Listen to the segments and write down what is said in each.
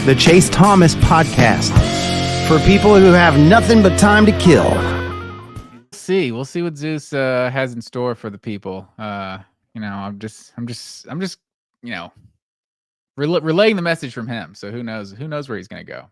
the Chase Thomas Podcast, for people who have nothing but time to kill. We'll see what Zeus has in store for the people. I'm just relaying the message from him. So who knows where he's going to go.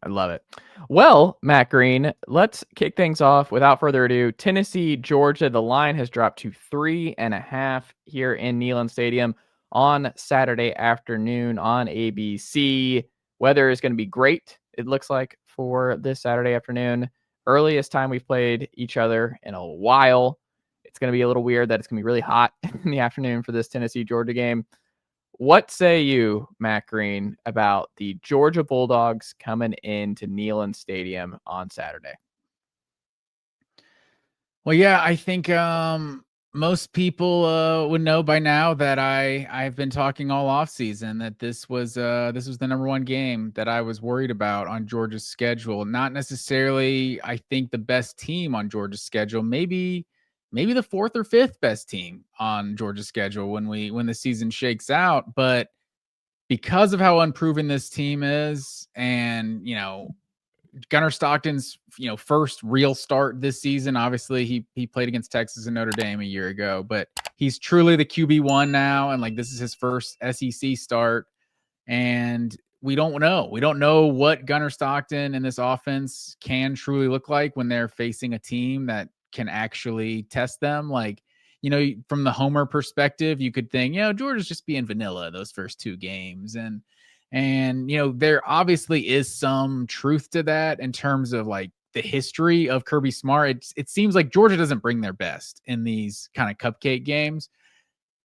I love it. Well, Matt Green, let's kick things off. Without further ado, Tennessee, Georgia. The line has dropped to 3.5 here in Neyland Stadium on Saturday afternoon on ABC. Weather is going to be great, it looks like, for this Saturday afternoon. Earliest time we've played each other in a while. It's going to be a little weird that it's going to be really hot in the afternoon for this Tennessee-Georgia game. What say you, Matt Green, about the Georgia Bulldogs coming into Neyland Stadium on Saturday? Well, yeah, I think most people would know by now that I've been talking all offseason that this was the number one game that I was worried about on Georgia's schedule. Not necessarily, I think, the best team on Georgia's schedule. Maybe the fourth or fifth best team on Georgia's schedule when the season shakes out. But because of how unproven this team is, and Gunnar Stockton's first real start this season. Obviously, he played against Texas and Notre Dame a year ago, but he's truly the QB1 now, and this is his first SEC start. And we don't know what Gunnar Stockton and this offense can truly look like when they're facing a team that can actually test them. From the homer perspective, you could think, Georgia's just being vanilla those first two games, and there obviously is some truth to that in terms of the history of Kirby Smart. It seems like Georgia doesn't bring their best in these kind of cupcake games,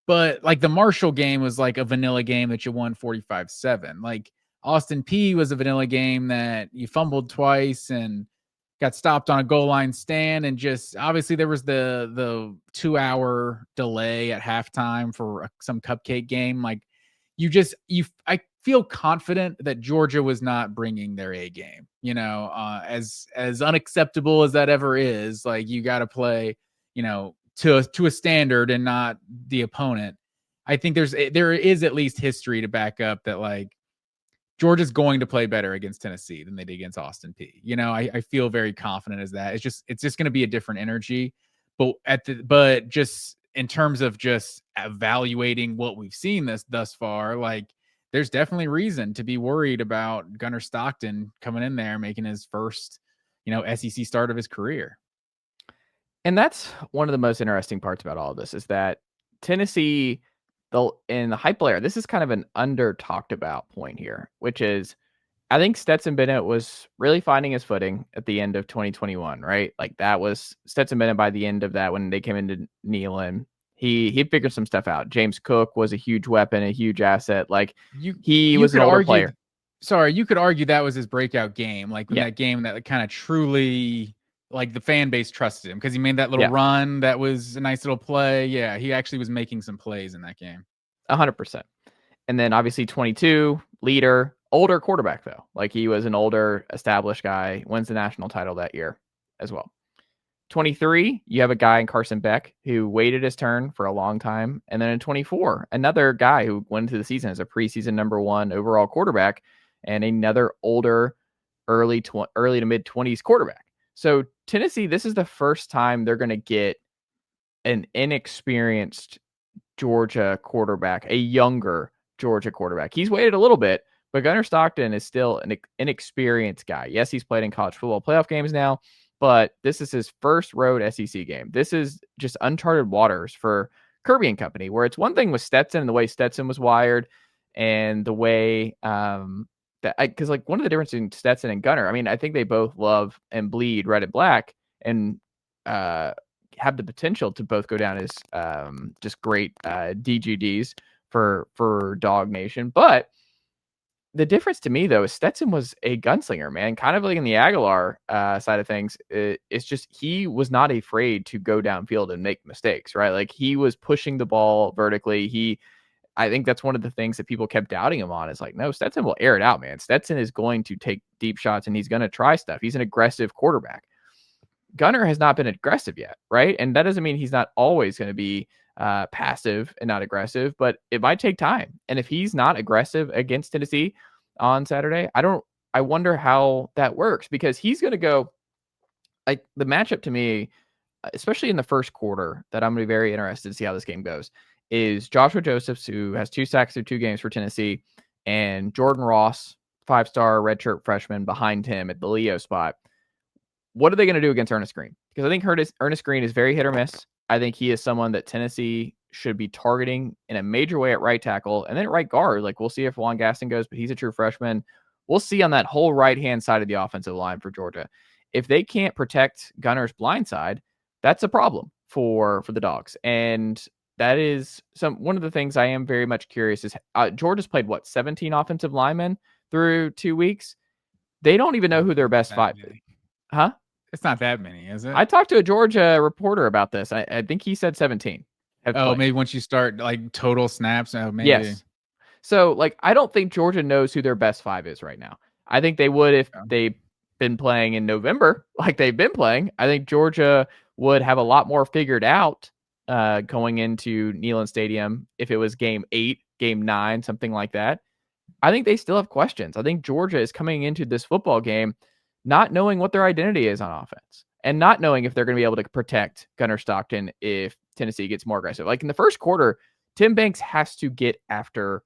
but the Marshall game was a vanilla game that you won 45-7. Austin Peay was a vanilla game that you fumbled twice and got stopped on a goal line stand, and just obviously there was the 2-hour delay at halftime for some cupcake game. I feel confident that Georgia was not bringing their A game. As unacceptable as that ever is, you got to play, to a standard and not the opponent. I think there is at least history to back up that Georgia's going to play better against Tennessee than they did against Austin Peay. I feel very confident as that. It's just going to be a different energy, but just in terms of just evaluating what we've seen thus far, there's definitely reason to be worried about Gunnar Stockton coming in there, making his first, SEC start of his career. And that's one of the most interesting parts about all of this is that Tennessee, in the Heupel era, this is kind of an under talked about point here, which is I think Stetson Bennett was really finding his footing at the end of 2021, right? That was Stetson Bennett by the end of that when they came into Neyland. He figured some stuff out. James Cook was a huge weapon, a huge asset. He was an older player. Sorry, you could argue that was his breakout game. That game that kind of truly, the fan base trusted him because he made that little run. That was a nice little play. Yeah, he actually was making some plays in that game. 100%. And then obviously 22, leader, older quarterback though. He was an older, established guy, wins the national title that year as well. 23, you have a guy in Carson Beck who waited his turn for a long time. And then in 24, another guy who went into the season as a preseason number one overall quarterback and another older, early to mid 20s quarterback. So Tennessee, this is the first time they're going to get an inexperienced Georgia quarterback, a younger Georgia quarterback. He's waited a little bit, but Gunnar Stockton is still an inexperienced guy. Yes, he's played in college football playoff games now, but this is his first road SEC game. This is just uncharted waters for Kirby and company, where it's one thing with Stetson and the way Stetson was wired and the way because one of the differences in Stetson and Gunnar, I think they both love and bleed red and black and have the potential to both go down as just great DGDs for Dog Nation. But the difference to me, though, is Stetson was a gunslinger, man. Kind of in the Aguilar side of things. It's just he was not afraid to go downfield and make mistakes, right? He was pushing the ball vertically. I think that's one of the things that people kept doubting him on is no, Stetson will air it out, man. Stetson is going to take deep shots and he's going to try stuff. He's an aggressive quarterback. Gunnar has not been aggressive yet, right? And that doesn't mean he's not always going to be passive and not aggressive, but it might take time. And if he's not aggressive against Tennessee, on Saturday. I wonder how that works because he's going to go like the matchup to me, especially in the first quarter, that I'm going to be very interested to see how this game goes, is Joshua Josephs, who has 2 sacks through 2 games for Tennessee, and Jordan Ross, 5-star redshirt freshman, behind him at the Leo spot. What are they going to do against Ernest Green? Because I think Ernest Green is very hit or miss. I think he is someone that Tennessee should be targeting in a major way at right tackle and then at right guard. Like, we'll see if Juan Gaston goes, but he's a true freshman. We'll see on that whole right-hand side of the offensive line for Georgia. If they can't protect Gunner's blind side, that's a problem for the Dogs. And that is one of the things I am very much curious is Georgia's played 17 offensive linemen through 2 weeks. They don't even know who their best 5 is. Huh? It's not that many, is it? I talked to a Georgia reporter about this. I think he said 17. Maybe once you start like total snaps. Maybe. Yes. So like, I don't think Georgia knows who their best 5 is right now. I think they would if they've been playing in November, like they've been playing. I think Georgia would have a lot more figured out going into Neyland Stadium if it was game 8, game 9, something like that. I think they still have questions. I think Georgia is coming into this football game not knowing what their identity is on offense and not knowing if they're going to be able to protect Gunner Stockton if Tennessee gets more aggressive. Like in the first quarter, Tim Banks has to get after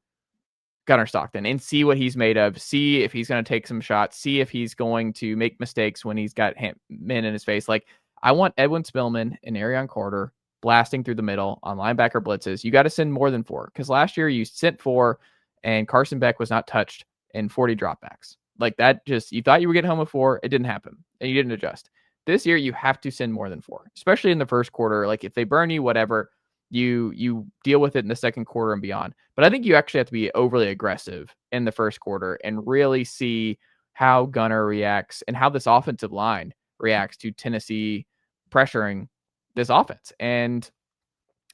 Gunner Stockton and see what he's made of, see if he's going to take some shots, see if he's going to make mistakes when he's got men in his face. Like, I want Edwin Spillman and Arion Carter blasting through the middle on linebacker blitzes. You got to send more than 4 because last year you sent 4 and Carson Beck was not touched in 40 dropbacks. Like that, just, you thought you were getting home with 4. It didn't happen and you didn't adjust. This year you have to send more than 4, especially in the first quarter. Like if they burn you, whatever, you deal with it in the second quarter and beyond. But I think you actually have to be overly aggressive in the first quarter and really see how Gunner reacts and how this offensive line reacts to Tennessee pressuring this offense. And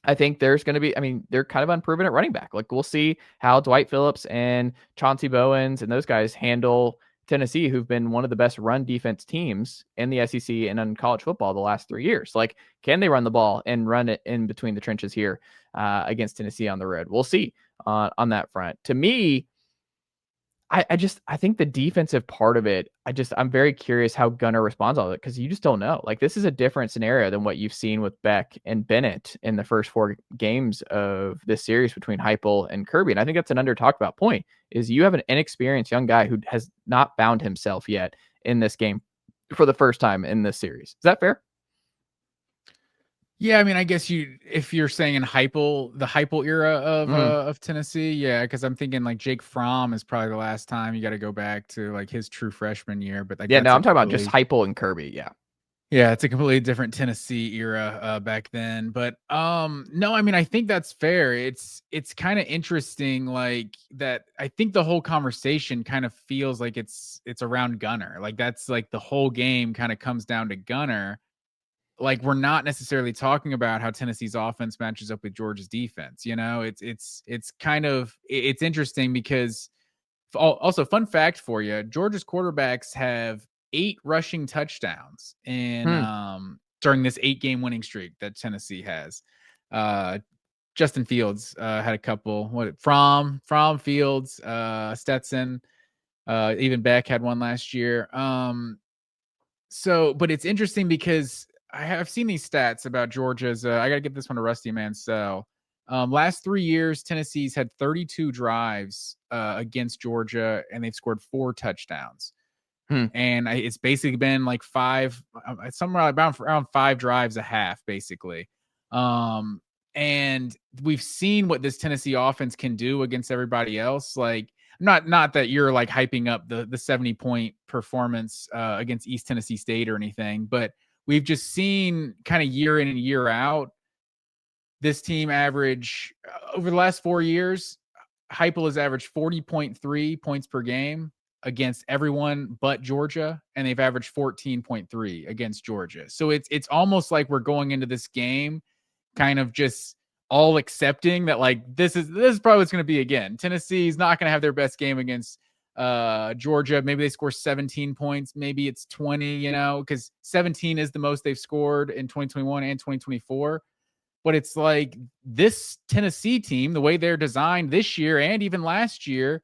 I think there's going to be, they're kind of unproven at running back. Like we'll see how Dwight Phillips and Chauncey Bowens and those guys handle Tennessee, who've been one of the best run defense teams in the SEC and in college football the last 3 years. Like, can they run the ball and run it in between the trenches here against Tennessee on the road? We'll see on that front. To me, I think the defensive part of it, I'm very curious how Gunner responds to all of it because you just don't know. Like, this is a different scenario than what you've seen with Beck and Bennett in the first 4 games of this series between Heupel and Kirby. And I think that's an under talked about point is you have an inexperienced young guy who has not found himself yet in this game for the first time in this series. Is that fair? Yeah, I guess if you're saying in Heupel, the Heupel era of Tennessee, yeah, because I'm thinking like Jake Fromm is probably the last time you got to go back to like his true freshman year. But like, yeah, no, I'm talking about just Heupel and Kirby. Yeah, it's a completely different Tennessee era back then. But no, I think that's fair. It's kind of interesting, like that. I think the whole conversation kind of feels like it's around Gunner. Like that's like the whole game kind of comes down to Gunner. Like we're not necessarily talking about how Tennessee's offense matches up with Georgia's defense. You know, it's kind of, it's interesting because also fun fact for you, Georgia's quarterbacks have 8 rushing touchdowns in during this 8-game winning streak that Tennessee has. Justin Fields had a couple. From Fields, Stetson, even Beck had one last year. But it's interesting because I've seen these stats about Georgia's. I got to get this one to Rusty Mansell. Last 3 years, Tennessee's had 32 drives against Georgia, and they've scored 4 touchdowns. And it's basically been like 5, somewhere around 5 drives a half, basically. And we've seen what this Tennessee offense can do against everybody else. Like, not that you're like hyping up the 70-point performance against East Tennessee State or anything, but we've just seen kind of year in and year out this team average over the last 4 years. Heupel has averaged 40.3 points per game against everyone but Georgia, and they've averaged 14.3 against Georgia. So it's almost like we're going into this game kind of just all accepting that like this is probably what's going to be again. Tennessee's not going to have their best game against Georgia. Maybe they score 17 points, maybe it's 20, you know, because 17 is the most they've scored in 2021 and 2024. But it's like this Tennessee team, the way they're designed this year and even last year,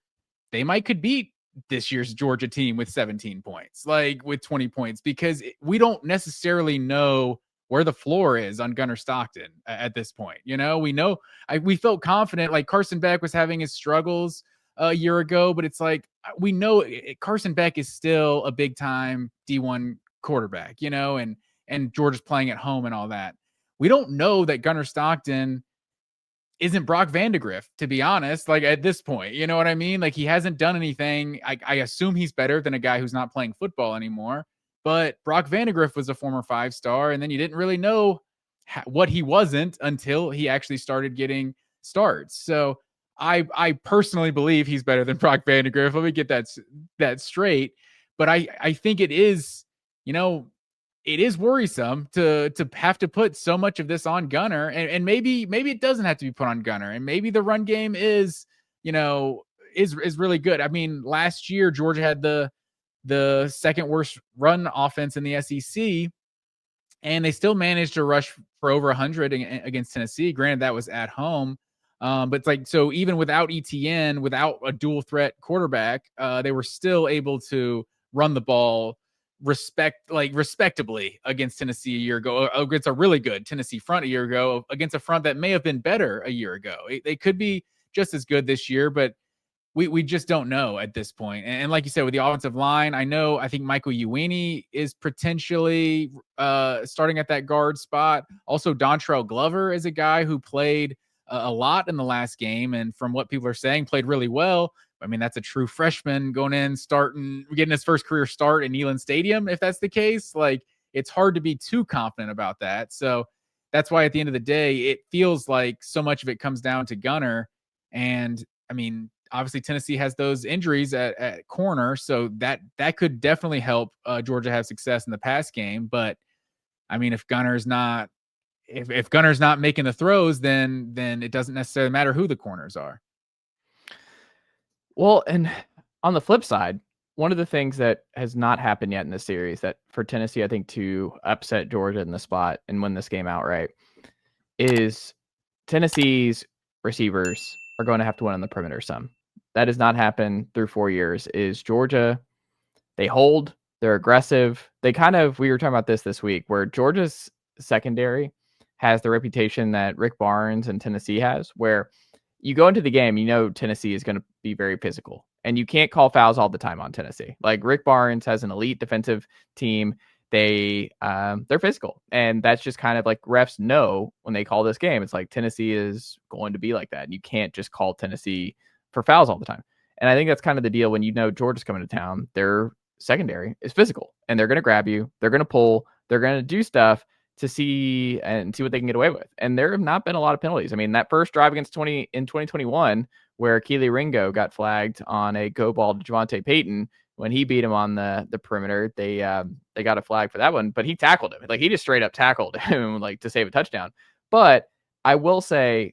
they could beat this year's Georgia team with 17 points, like with 20 points, because we don't necessarily know where the floor is on Gunnar Stockton at this point. We know we felt confident, like Carson Beck was having his struggles a year ago, but it's like, we know Carson Beck is still a big time D1 quarterback, and Georgia's playing at home and all that. We don't know that Gunnar Stockton isn't Brock Vandagriff, to be honest, like at this point, you know what I mean? Like, he hasn't done anything. I assume he's better than a guy who's not playing football anymore, but Brock Vandagriff was a former 5-star, and then you didn't really know what he wasn't until he actually started getting starts. So I personally believe he's better than Brock Vandagriff. Let me get that straight. But I think it is, it is worrisome to have to put so much of this on Gunnar, and maybe it doesn't have to be put on Gunnar, and maybe the run game is really good. I mean, last year Georgia had the second worst run offense in the SEC, and they still managed to rush for over 100 against Tennessee. Granted, that was at home, but it's like, so even without ETN, without a dual threat quarterback, they were still able to run the ball respectably against Tennessee a year ago, against a really good Tennessee front a year ago, against a front that may have been better a year ago. They could be just as good this year, but we just don't know at this point. And like you said, with the offensive line, I think Michael Ewini is potentially starting at that guard spot. Also, Dontrell Glover is a guy who played a lot in the last game, and from what people are saying, played really well. I mean, that's a true freshman going in, getting his first career start in Neyland Stadium. If that's the case, like, it's hard to be too confident about that. So that's why at the end of the day, it feels like so much of it comes down to Gunnar. And I mean, obviously Tennessee has those injuries at corner, so that could definitely help Georgia have success in the pass game. But I mean, if Gunner's not making the throws, then it doesn't necessarily matter who the corners are. Well, and on the flip side, one of the things that has not happened yet in this series, that for Tennessee, I think, to upset Georgia in the spot and win this game outright, is Tennessee's receivers are going to have to win on the perimeter some. That has not happened through 4 years. Is Georgia, they hold, they're aggressive. We were talking about this week, where Georgia's secondary has the reputation that Rick Barnes and Tennessee has, where you go into the game, Tennessee is going to be very physical, and you can't call fouls all the time on Tennessee. Like, Rick Barnes has an elite defensive team. They're physical, and that's just kind of like, refs know when they call this game, it's like Tennessee is going to be like that, and you can't just call Tennessee for fouls all the time. And I think that's kind of the deal when Georgia's coming to town. Their secondary is physical, and they're going to grab you, they're going to pull, they're going to do stuff to see what they can get away with. And there have not been a lot of penalties. I mean, that first drive in 2021, where Keely Ringo got flagged on a go ball to Javonte Payton, when he beat him on the perimeter, they got a flag for that one, but he tackled him. Like, he just straight up tackled him, like, to save a touchdown. But I will say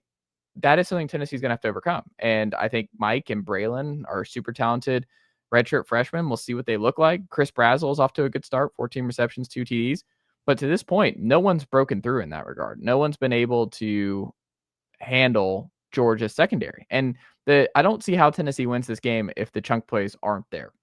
that is something Tennessee's going to have to overcome. And I think Mike and Braylon are super talented redshirt freshmen. We'll see what they look like. Chris Brazzell is off to a good start, 14 receptions, 2 TDs. But to this point, no one's broken through in that regard. No one's been able to handle Georgia's secondary. And I don't see how Tennessee wins this game if the chunk plays aren't there.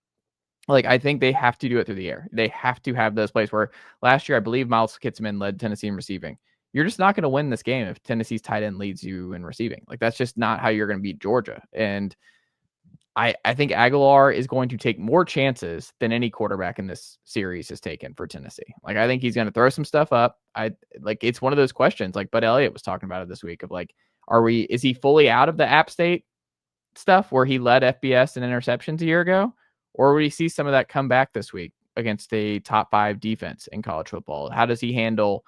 Like, I think they have to do it through the air. They have to have those plays where last year, I believe Miles Kitzman led Tennessee in receiving. You're just not going to win this game if Tennessee's tight end leads you in receiving. Like, that's just not how you're going to beat Georgia. And I think Aguilar is going to take more chances than any quarterback in this series has taken for Tennessee. Like, I think he's going to throw some stuff up. It's one of those questions, like Bud Elliott was talking about it this week, of like, is he fully out of the App State stuff where he led FBS in interceptions a year ago? Or will we see some of that come back this week against a top 5 defense in college football? How does he handle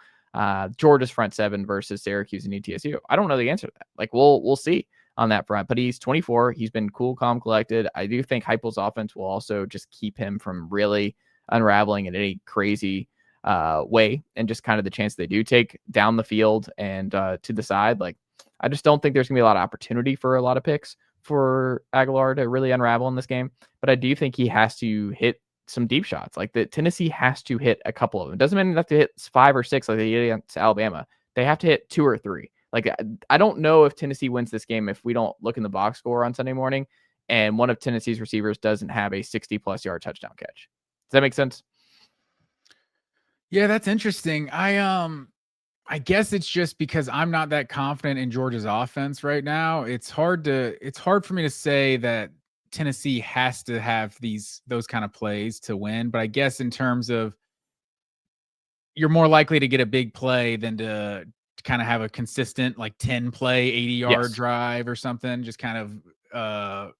Georgia's front 7 versus Syracuse and ETSU? I don't know the answer to that. Like, we'll see on that front, but he's 24. He's been cool, calm, collected. I do think Heupel's offense will also just keep him from really unraveling in any crazy way, and just kind of the chance they do take down the field and to the side. Like, I just don't think there's gonna be a lot of opportunity for a lot of picks for Aguilar to really unravel in this game. But I do think he has to hit some deep shots. Like, the Tennessee has to hit a couple of them. It doesn't mean they have to hit 5 or 6 like they did against Alabama. They have to hit 2 or 3. Like, I don't know if Tennessee wins this game if we don't look in the box score on Sunday morning and one of Tennessee's receivers doesn't have a 60+ yard touchdown catch. Does that make sense? Yeah, that's interesting. I guess it's just because I'm not that confident in Georgia's offense right now. It's hard for me to say that Tennessee has to have those kind of plays to win. But I guess in terms of, you're more likely to get a big play than to kind of have a consistent like 10 play, 80-yard drive or something. Just kind of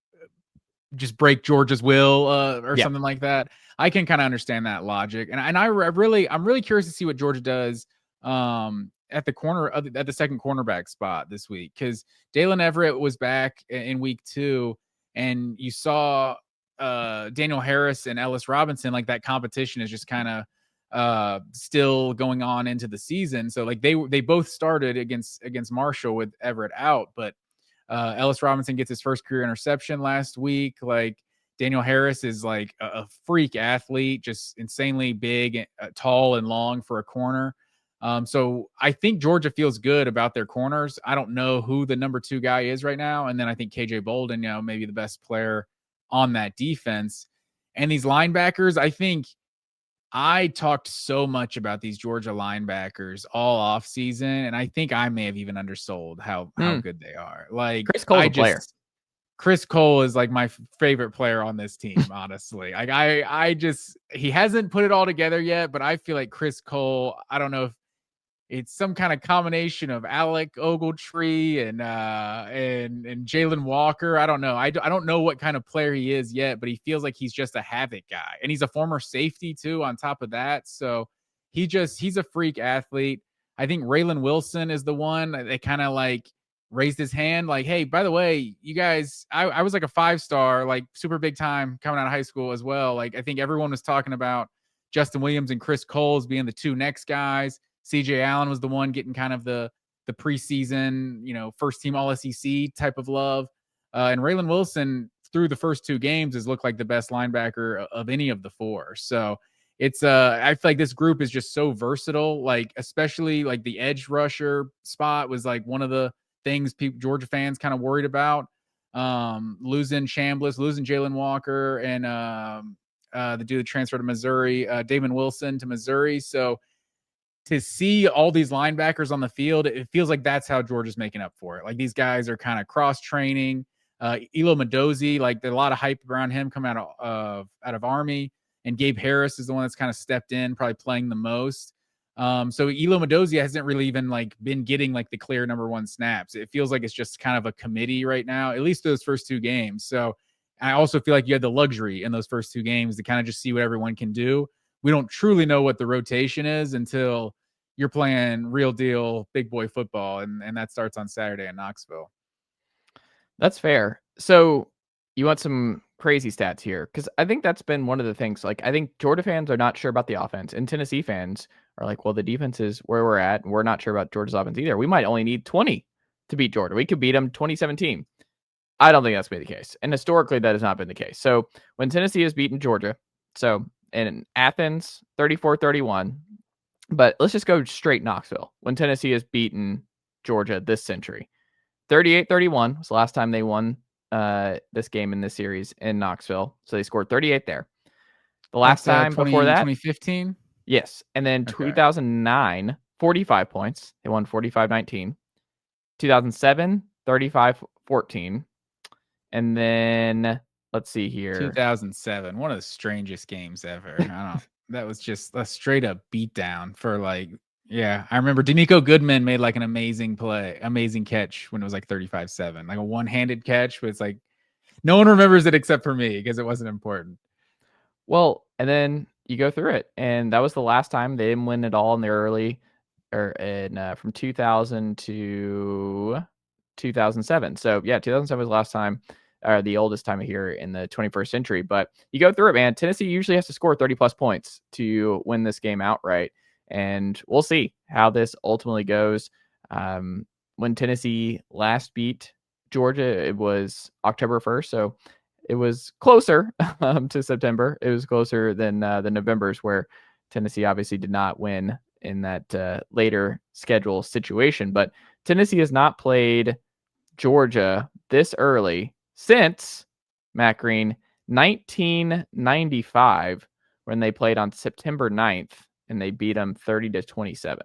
just break Georgia's will or something like that. I can kind of understand that logic. And I'm really curious to see what Georgia does at the second cornerback spot this week, because Dalen Everett was back in week 2, and you saw Daniel Harris and Ellis Robinson, like that competition is just kind of still going on into the season. So like they both started against Marshall with Everett out, but Ellis Robinson gets his first career interception last week. Like Daniel Harris is like a freak athlete, just insanely big, tall and long for a corner. So I think Georgia feels good about their corners. I don't know who the number 2 guy is right now. And then I think KJ Bolden, maybe the best player on that defense. And these linebackers, I think I talked so much about these Georgia linebackers all off season, and I think I may have even undersold how good they are. Like Chris Cole's a player. Chris Cole is like my favorite player on this team, honestly. Like he hasn't put it all together yet, but I feel like Chris Cole, I don't know if it's some kind of combination of Alec Ogletree and Jalen Walker. I don't know. I don't know what kind of player he is yet, but he feels like he's just a havoc guy. And he's a former safety too on top of that. So he's a freak athlete. I think Raylan Wilson is the one that kind of like raised his hand like, hey, by the way, you guys, I was like a 5-star, like super big time coming out of high school as well. Like I think everyone was talking about Justin Williams and Chris Cole as being the 2 next guys. CJ Allen was the one getting kind of the preseason, first team all SEC type of love. And Raylan Wilson through the first 2 games has looked like the best linebacker of any of the 4. So it's I feel like this group is just so versatile, like especially like the edge rusher spot was like one of the things Georgia fans kind of worried about. Losing Chambliss, losing Jalen Walker, and the dude that transferred to Missouri, Damon Wilson to Missouri. So to see all these linebackers on the field, it feels like that's how Georgia's making up for it. Like these guys are kind of cross training. Elo Mendoza, like there's a lot of hype around him coming out of Army, and Gabe Harris is the one that's kind of stepped in, probably playing the most. So Elo Mendoza hasn't really even like been getting like the clear number 1 snaps. It feels like it's just kind of a committee right now, at least those first 2 games. So I also feel like you had the luxury in those first 2 games to kind of just see what everyone can do. We don't truly know what the rotation is until you're playing real deal big boy football. And that starts on Saturday in Knoxville. That's fair. So you want some crazy stats here? Because I think that's been one of the things. Like, I think Georgia fans are not sure about the offense, and Tennessee fans are like, well, the defense is where we're at, and we're not sure about Georgia's offense either. We might only need 20 to beat Georgia. We could beat them 2017. I don't think that's been the case. And historically, that has not been the case. So when Tennessee has beaten Georgia, so in Athens, 34-31, but let's just go straight Knoxville. When Tennessee has beaten Georgia this century, 38-31 was the last time they won this game in this series in Knoxville. So they scored 38 there. The last time before that, 2015? Yes. And then 2009, 45 points. They won 45-19. 2007, 35-14. And then let's see here. 2007, one of the strangest games ever. That was just a straight up beatdown for like, yeah. I remember D'Amico Goodman made like an amazing catch when it was like 35-7, like a one-handed catch, but it's like no one remembers it except for me because it wasn't important. Well, and then you go through it, and that was the last time they didn't win at all in the early, from 2000 to 2007. So yeah, 2007 was the last time, or the oldest time here in the 21st century. But you go through it, man. Tennessee usually has to score 30 plus points to win this game outright, and we'll see how this ultimately goes. When Tennessee last beat Georgia, it was October 1st, so it was closer to September. It was closer than the Novembers, where Tennessee obviously did not win in that later schedule situation. But Tennessee has not played Georgia this early since Matt Green, 1995, when they played on September 9th, and they beat them 30-27.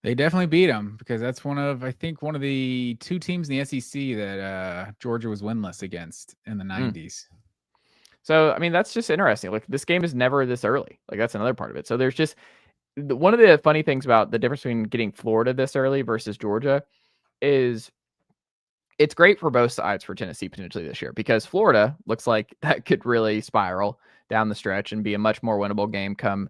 They definitely beat them because that's one of the two teams in the SEC that Georgia was winless against in the 90s. So, I mean, that's just interesting. Like, this game is never this early. Like, that's another part of it. So there's just one of the funny things about the difference between getting Florida this early versus Georgia is it's great for both sides for Tennessee potentially this year, because Florida looks like that could really spiral down the stretch and be a much more winnable game come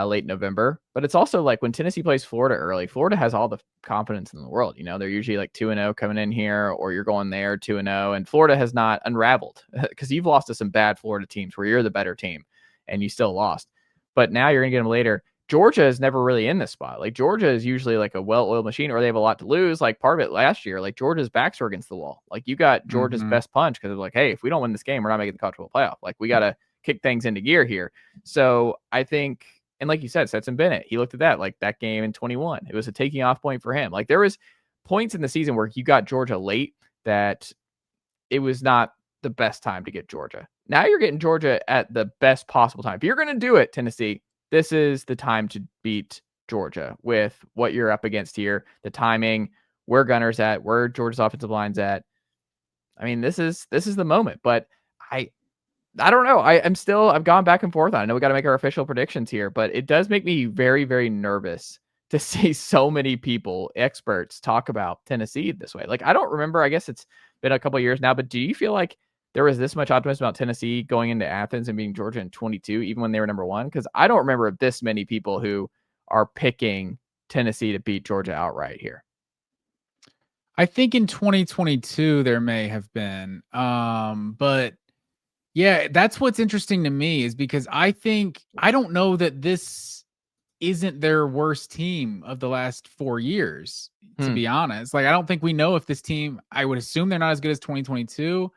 late November. But it's also like when Tennessee plays Florida early, Florida has all the confidence in the world. You know, they're usually like 2-0 coming in here, or you're going there 2-0, and Florida has not unraveled because you've lost to some bad Florida teams where you're the better team and you still lost. But now you're going to get them later. Georgia is never really in this spot. Like, Georgia is usually like a well-oiled machine, or they have a lot to lose. Like, part of it last year, like, Georgia's backs were against the wall. Like, you got Georgia's best punch because it's like, hey, if we don't win this game, we're not making the college football playoff. Like, we got to kick things into gear here. So I think, and like you said, Stetson Bennett, he looked at that, like that game in 21. It was a taking off point for him. Like, there was points in the season where you got Georgia late that it was not the best time to get Georgia. Now you're getting Georgia at the best possible time. If you're going to do it, Tennessee, this is the time to beat Georgia with what you're up against here, the timing, where Gunner's at, where Georgia's offensive line's at. I mean, this is the moment, but I don't know. I've gone back and forth on it. I know we got to make our official predictions here, but it does make me very, very nervous to see so many people, experts, talk about Tennessee this way. Like, I don't remember, I guess it's been a couple of years now, but do you feel like there was this much optimism about Tennessee going into Athens and beating Georgia in 22, even when they were number one? Because I don't remember this many people who are picking Tennessee to beat Georgia outright here. I think in 2022 there may have been, but yeah, that's what's interesting to me, is because I don't know that this isn't their worst team of the last 4 years, to be honest. Like, I don't think we know if this team, I would assume they're not as good as 2022.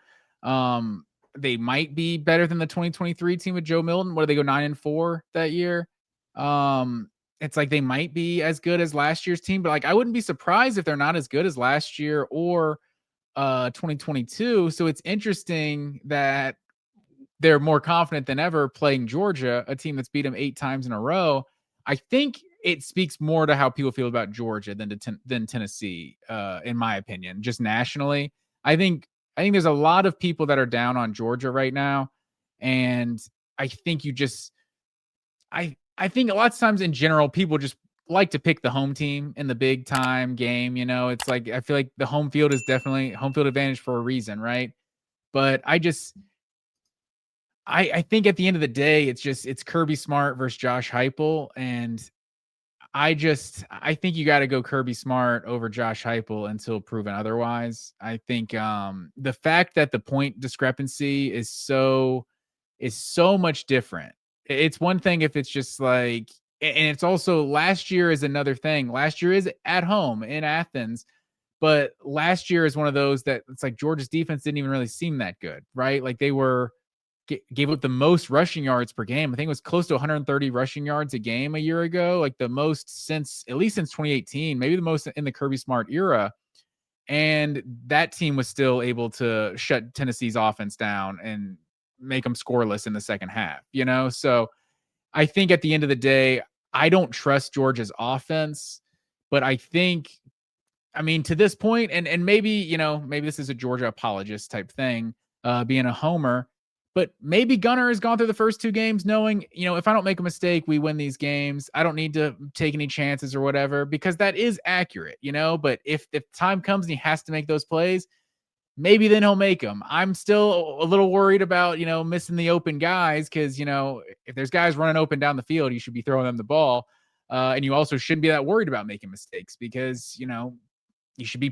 They might be better than the 2023 team with Joe Milton. What did they go 9-4 that year? It's like they might be as good as last year's team, but like, I wouldn't be surprised if they're not as good as last year or 2022. So it's interesting that they're more confident than ever playing Georgia, a team that's beat them 8 times in a row. I think it speaks more to how people feel about Georgia than Tennessee, in my opinion, just nationally. I think there's a lot of people that are down on Georgia right now, and I think I think a lot of times in general, people just like to pick the home team in the big time game. You know, it's like, I feel like the home field is definitely home field advantage for a reason, right? But I think at the end of the day, it's Kirby Smart versus Josh Heupel, and I think you got to go Kirby Smart over Josh Heupel until proven otherwise. I think the fact that the point discrepancy is so much different. It's one thing if it's just like, and it's also, last year is another thing. Last year is at home in Athens, but last year is one of those that it's like Georgia's defense didn't even really seem that good, right? Like, they gave up the most rushing yards per game. I think it was close to 130 rushing yards a game a year ago, like the most since 2018, maybe the most in the Kirby Smart era. And that team was still able to shut Tennessee's offense down and make them scoreless in the second half, you know? So I think at the end of the day, I don't trust Georgia's offense, but I think, I mean, to this point, and maybe, maybe this is a Georgia apologist type thing, being a homer, but maybe Gunner has gone through the first 2 games knowing, if I don't make a mistake, we win these games. I don't need to take any chances or whatever, because that is accurate, but if time comes and he has to make those plays, maybe then he'll make them. I'm still a little worried about, missing the open guys, because, if there's guys running open down the field, you should be throwing them the ball. And you also shouldn't be that worried about making mistakes, because, you should be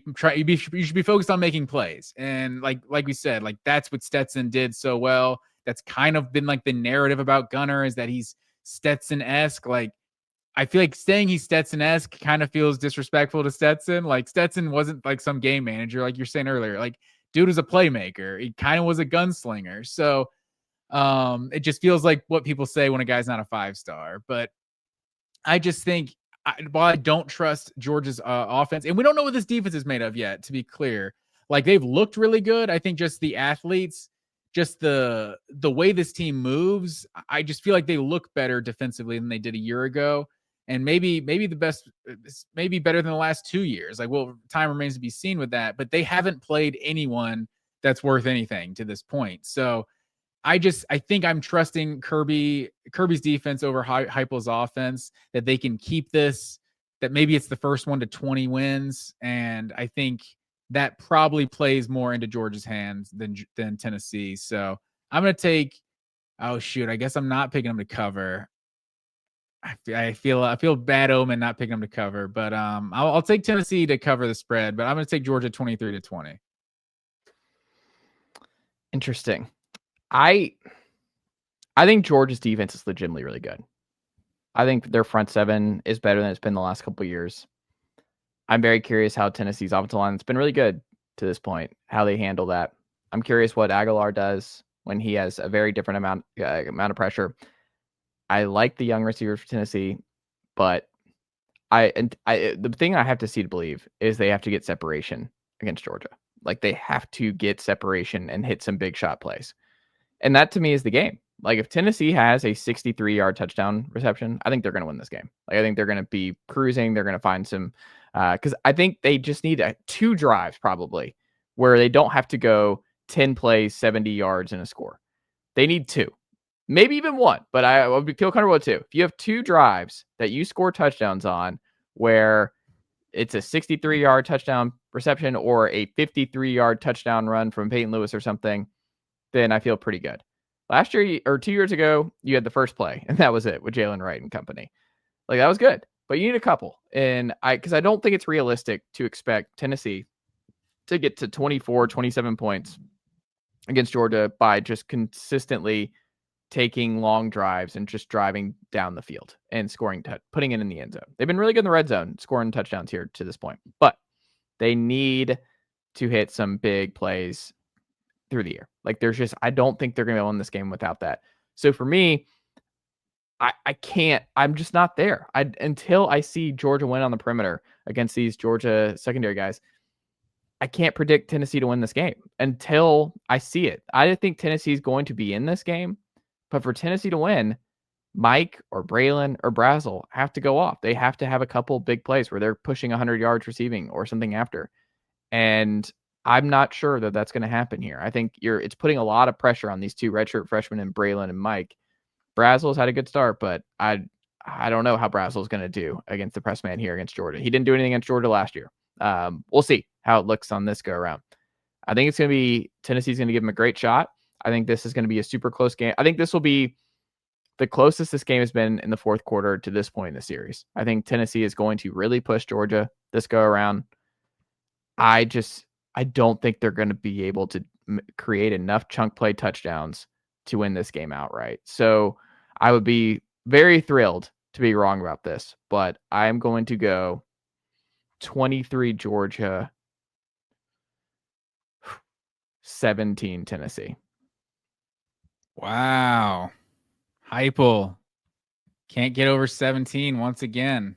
focused on making plays. And like we said, like, that's what Stetson did so well. That's kind of been like the narrative about Gunner, is that he's Stetson-esque. Like, I feel like saying he's Stetson-esque kind of feels disrespectful to Stetson. Like, Stetson wasn't like some game manager, like you're saying earlier. Like, dude was a playmaker. He kind of was a gunslinger. So it just feels like what people say when a guy's not a 5-star. But I just think, while I don't trust Georgia's offense, and we don't know what this defense is made of yet, to be clear, like they've looked really good. I think just the athletes, just the way this team moves, I just feel like they look better defensively than they did a year ago. And maybe the best, maybe better than the last 2 years. Like, well, time remains to be seen with that, but they haven't played anyone that's worth anything to this point. So I think I'm trusting Kirby's defense over Heupel's offense, that they can keep this, that maybe it's the first one to 20 wins. And I think that probably plays more into Georgia's hands than Tennessee. So I'm going to take, oh shoot, I guess I'm not picking them to cover. I feel bad omen not picking them to cover, but I'll take Tennessee to cover the spread, but I'm going to take Georgia 23-20. Interesting. I think Georgia's defense is legitimately really good. I think their front seven is better than it's been the last couple of years. I'm very curious how Tennessee's offensive line, it's been really good to this point, how they handle that. I'm curious what Aguilar does when he has a very different amount of pressure. I like the young receivers for Tennessee, but the thing I have to see to believe is they have to get separation against Georgia. Like they have to get separation and hit some big shot plays. And that to me is the game. Like if Tennessee has a 63-yard touchdown reception, I think they're going to win this game. Like I think they're going to be cruising. They're going to find some, because I think they just need 2 drives probably where they don't have to go 10 plays, 70 yards and a score. They need 2, maybe even 1, but I would feel comfortable with 2. If you have 2 drives that you score touchdowns on where it's a 63-yard touchdown reception or a 53-yard touchdown run from Peyton Lewis or something, then I feel pretty good. Last year or 2 years ago, you had the first play, and that was it with Jalen Wright and company. Like that was good, but you need a couple. And because I don't think it's realistic to expect Tennessee to get to 24, 27 points against Georgia by just consistently taking long drives and just driving down the field and scoring, putting it in the end zone. They've been really good in the red zone, scoring touchdowns here to this point, but they need to hit some big plays through the air. Like I don't think they're going to win this game without that. So for me, I'm just not there. Until I see Georgia win on the perimeter against these Georgia secondary guys, I can't predict Tennessee to win this game until I see it. I think Tennessee is going to be in this game, but for Tennessee to win, Mike or Braylon or Brazel have to go off. They have to have a couple big plays where they're pushing 100 yards receiving or something after. And I'm not sure that that's going to happen here. I think it's putting a lot of pressure on these 2 redshirt freshmen and Braylon and Mike. Brazel's had a good start, but I don't know how Brazel's going to do against the press man here against Georgia. He didn't do anything against Georgia last year. We'll see how it looks on this go around. I think it's going to be Tennessee's going to give him a great shot. I think this is going to be a super close game. I think this will be the closest this game has been in the fourth quarter to this point in the series. I think Tennessee is going to really push Georgia this go around. I don't think they're going to be able to create enough chunk play touchdowns to win this game outright. So I would be very thrilled to be wrong about this, but I'm going to go 23 Georgia, 17 Tennessee. Wow. Heupel can't get over 17 once again.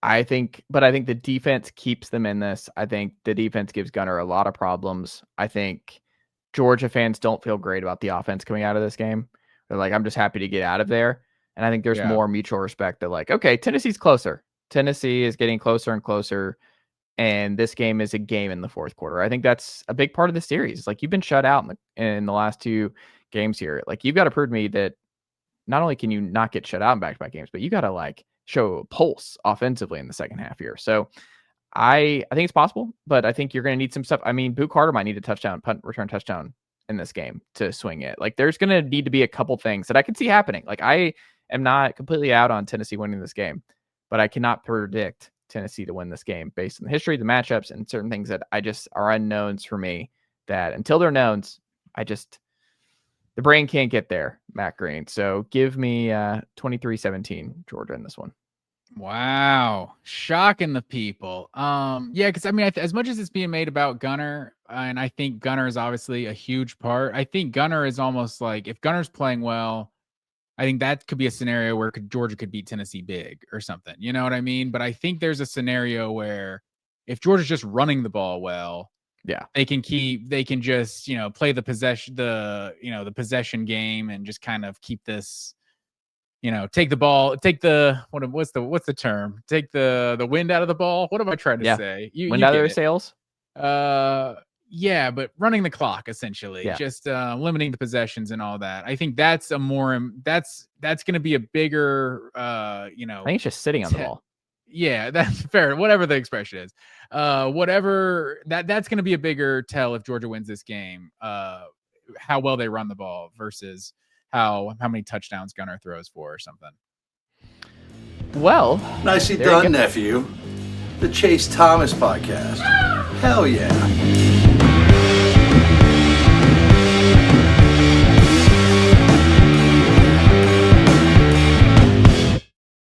I think the defense keeps them in this. I think the defense gives Gunner a lot of problems. I think Georgia fans don't feel great about the offense coming out of this game. They're like, I'm just happy to get out of there. And I think there's more mutual respect that like, okay, Tennessee's closer. Tennessee is getting closer and closer. And this game is a game in the fourth quarter. I think that's a big part of the series. Like you've been shut out in the last 2 games here. Like you've got to prove to me that not only can you not get shut out in back-to-back games, but you got to like show a pulse offensively in the second half here. So I think it's possible, but I think you're going to need some stuff. I mean, Boot Carter might need a touchdown, punt return touchdown in this game to swing it. Like there's going to need to be a couple things that I can see happening. Like I am not completely out on Tennessee winning this game, but I cannot predict Tennessee to win this game based on the history, the matchups, and certain things that I just are unknowns for me that until they're knowns, the brain can't get there, Matt Green. So give me 23-17 Georgia in this one. Wow. Shocking the people. Yeah, because I mean, as much as it's being made about Gunner, and I think Gunner is obviously a huge part, I think Gunner is almost like if Gunner's playing well, I think that could be a scenario where Georgia could beat Tennessee big or something. You know what I mean? But I think there's a scenario where if Georgia's just running the ball well, Yeah. They can just, play the possession game and just kind of keep this, take the ball, take the, what's the term? Take the wind out of the ball. What am I trying to say? Wind out of their sails. Yeah, but running the clock essentially, just limiting the possessions and all that. I think that's that's going to be a bigger, I think it's just sitting on the ball. Yeah, that's fair. Whatever the expression is, whatever that's going to be a bigger tell if Georgia wins this game. How well they run the ball versus how many touchdowns Gunnar throws for or something. Well, nicely done, nephew. The Chase Thomas podcast. Hell yeah.